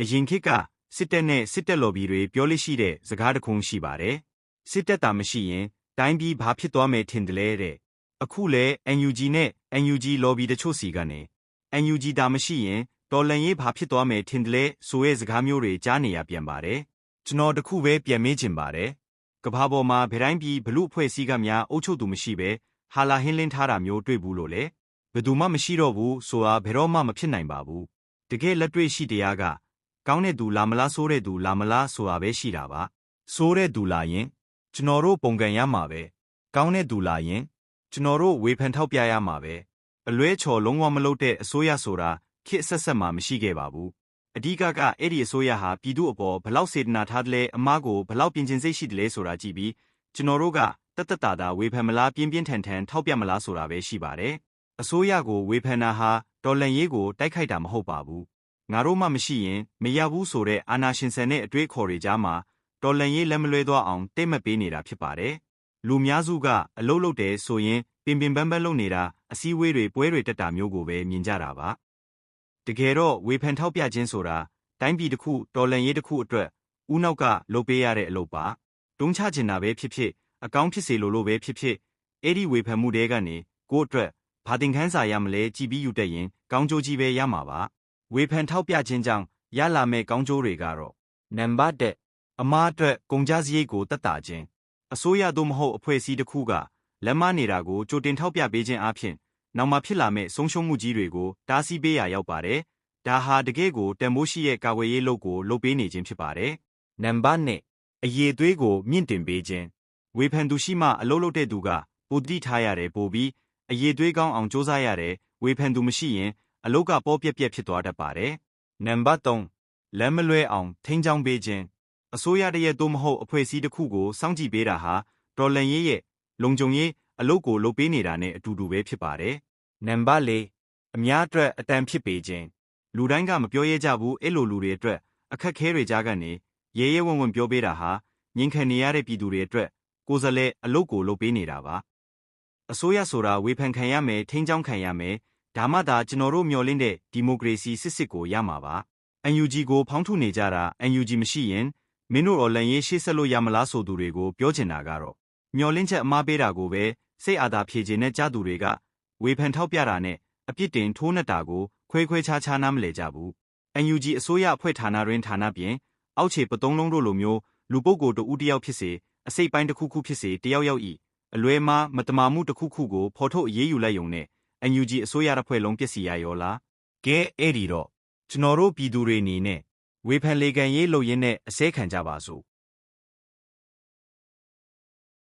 အရင်ခေတ်ကစစ်တပ်နဲ့စစ်တပ်လော်ဘီတွေပြောလို့ရှိတဲ့စကားတစ်ခုရှိပါတယ်။စစ်တပ်တာမရှိရင်တိုင်းပြည်ဘာဖြစ်သွားမယ်ထင်တယ်လေတဲ့။အခုလဲ NUG နဲ့ NUG လော်ဘီတချို့စီကနေ NUG တာမရှိရင်တော်လှန်ရေးဘာဖြစ်သွားမယ်ထင်တယ်လေဆိုရဲစကားမျိုးတွေကြားနေရပြန်ပါတယ်။ကျွန်တော်တခုပဲပြန်မေးချင်ပါတယ်။ကဘာပေါ်မှာဗတိုင်းပြည်ဘလူအဖွဲ့စည်းကများအုပ်ချုပ်သူမရှိပဲဟာလာဟင်းလင်းထားတာမျိုးတွေ့ဘူးလို့လေ။ဘယ်သူမှမရှိတော့ဘူးဆိုတာဘယ်တော့မှမဖြစ်နိုင်ပါဘူး။တကယ်လက်တွေ့ရှိတရားကကောင်းတဲ့သူလာမလားဆိုးတဲ့သူလာမလားဆိုတာပဲရှိတာပါဆိုးတဲ့သူလာရင်ကျွန်တော်တို့ပုံကန်ရမှာပဲကောင်းတဲ့သူလာရင်ကျွန်တော်တို့ဝေဖန်ထောက်ပြရမှာပဲအလွဲချော်လုံးဝမလုပ်တဲ့အစိုးရဆိုတာခေတ်ဆက်ဆက်မှမရှိခဲ့ပါဘူးအဓိကအဲ့ဒီအစိုးရဟာပြည်သူ့အပေါ်ဘလောက်စေတနာထားတယ်လဲအမားကိုဘလောက်ပြင်ကျင်စိတ်ရှိတယ်လဲဆိုတာကြည့်ပြီးကျွန်တော်တို့ကတတ်တာဝေဖန်မလားပြင်းပြင်းထန်ထန်ထောက်ပြမလားဆိုတာပဲရှိပါတယ်အစိုးရကိုဝေဖန်တာဟာတော်လှန်ရေးကိုတိုက်ခိုက်တာမဟုတ်ပါဘူးငါတို့မှမရှိရင်မရဘူးဆိုတဲ့အာဏာရှင်ဆန်တဲ့အတွေးခေါ်တွေကြားမှာတော်လှန်ရေးလက်မလွဲသွားအောင်တိတ်မပေးနေတာဖြစ်ပါတယ်။လူများစုကအလုတ်လုတ်တယ်ဆိုရင်ပင်ပင်ပန်းပန်းလုပ်နေတာအစည်းအဝေးတွေပွဲတွေတက်တာမျိုးကိုပဲမြင်ကြတာပါ။တကယ်တော့ဝေဖန်ထောက်ပြခြင်းဆိုတာတိုင်းပြည်တစ်ခုတော်လှန်ရေးတစ်ခုအတွက်ဦးနောက်ကလုပ်ပေးရတဲ့အလုပ်ပါ။တုံးချချင်တာပဲဖြစ်ဖြစ်အကောင်းဖြစ်စေလို့ပဲဖြစ်ဖြစ်အဲ့ဒီဝေဖန်မှုတွေကနေကိုယ့်အတွက်ဘာသင်ခန်းစာရမလဲကြည်ပြီးယူတတ်ရင်ကောင်းကျိုးကြီးပဲရမှာပါ။ဝေဖန်ထောက်ပြခြင်းကြောင့်ရလာမဲ့ကောင်းကျိုးတွေကတော့နံပါတ်1အမားအတွက်ကုန်ကျစရိတ်ကိုတက်တာခြင်းအစိုးရသို့မဟုတ်အဖွဲ့အစည်းတစ်ခုကလက်မနေတာကိုကြိုတင်ထောက်ပြပေးခြင်းအပြင်နောက်မှဖြစ်လာမဲ့ဆုံးရှုံးမှုကြီးတွေကိုတားဆီးပေးရရောက်ပါတယ်။ဒါဟာတကယ့်ကိုတန်ဖိုးရှိတဲ့ကာကွယ်ရေးလုပ်ကိုလုပ်ပေးနေခြင်းဖြစ်ပါတယ်။နံပါတ်2အရေးသွေးကိုမြင့်တင်ပေးခြင်းဝေဖန်သူရှိမှအလုပ်လုပ်တဲ့သူကပိုတိထားရတယ်ပို့ပြီးအရေးသွေးကောင်းအောင်စူးစမ်းရတယ်ဝေဖန်သူမရှိရင်အလုတ်ကပေါ်ပြက်ဖြစ်သွားတတ်ပါတယ်။နံပါတ်3လမ်းမလွဲအောင်ထိန်းချောင်းပေးခြင်းအစိုးရတရက်သို့မဟုတ်အဖွဲ့အစည်းတစ်ခုကိုစောင့်ကြည့်ပေးတာဟာတော်လှန်ရေးရဲ့လုံခြုံရေးအလုတ်ကိုလုပ်ပေးနေတာနဲ့အတူတူပဲဖြစ်ပါတယ်။နံပါတ်4အများအတွက်အတန်ဖြစ်ပေးခြင်းလူတိုင်းကမပြောရဲကြဘူးအဲ့လိုလူတွေအတွက်အခက်ခဲတွေကြားကနေရဲရဲဝံ့ဝံ့ပြောပေးတာဟာငြင်းခံနေရတဲ့ပြည်သူတွေအတွက်ကိုယ်စားလှယ်အလုတ်ကိုလုပ်ပေးနေတာပါ။အစိုးရဆိုတာဝေဖန်ခံရမယ်ထိန်းချောင်းခံရမယ်ဒါမှသာကျွန်တော်တို့မျှော်လင့်တဲ့ဒီမိုကရေစီစစ်ကိုရမှာပါ။ NUG ကိုဖောင်းထုနေကြတာ NUG မရှိရင်မင်းတို့တော်လှန်ရေးရှေ့ဆက်လို့ရမလားဆိုသူတွေကိုပြောချင်တာကတော့မျှော်လင့်ချက်အမှားပေးတာကိုပဲစိတ်အာသာဖြေခြင်းနဲ့ကြားသူတွေကဝေဖန်ထောက်ပြတာနဲ့အပြစ်တင်ထိုးနှက်တာကိုခွဲခြားနားမလည်ကြဘူး။ NUG အစိုးရအဖွဲ့ဌာနတွင်ဌာနပြင်အောက်ခြေပသုံးလုံးတို့လိုမျိုးလူပုဂ္ဂိုလ်တဦးတယောက်ဖြစ်စေအစိတ်ပိုင်းတစ်ခုခုဖြစ်စေတယောက်ဤအလွဲမှားမတမာမှုတစ်ခုခုကိုဖော်ထုတ်အရေးယူလိုက်ရုံနဲ့NUG အစိုးရတစ်ဖွဲ့လုံးပြည့်စည်ရရောလားကဲအဲ့ဒီတော့ကျွန်တော်တို့ပြည်သူတွေအနေနဲ့ဝေဖန်လေကန်ရေးလုပ်ရင်းနဲ့အစဲခံကြပါစို့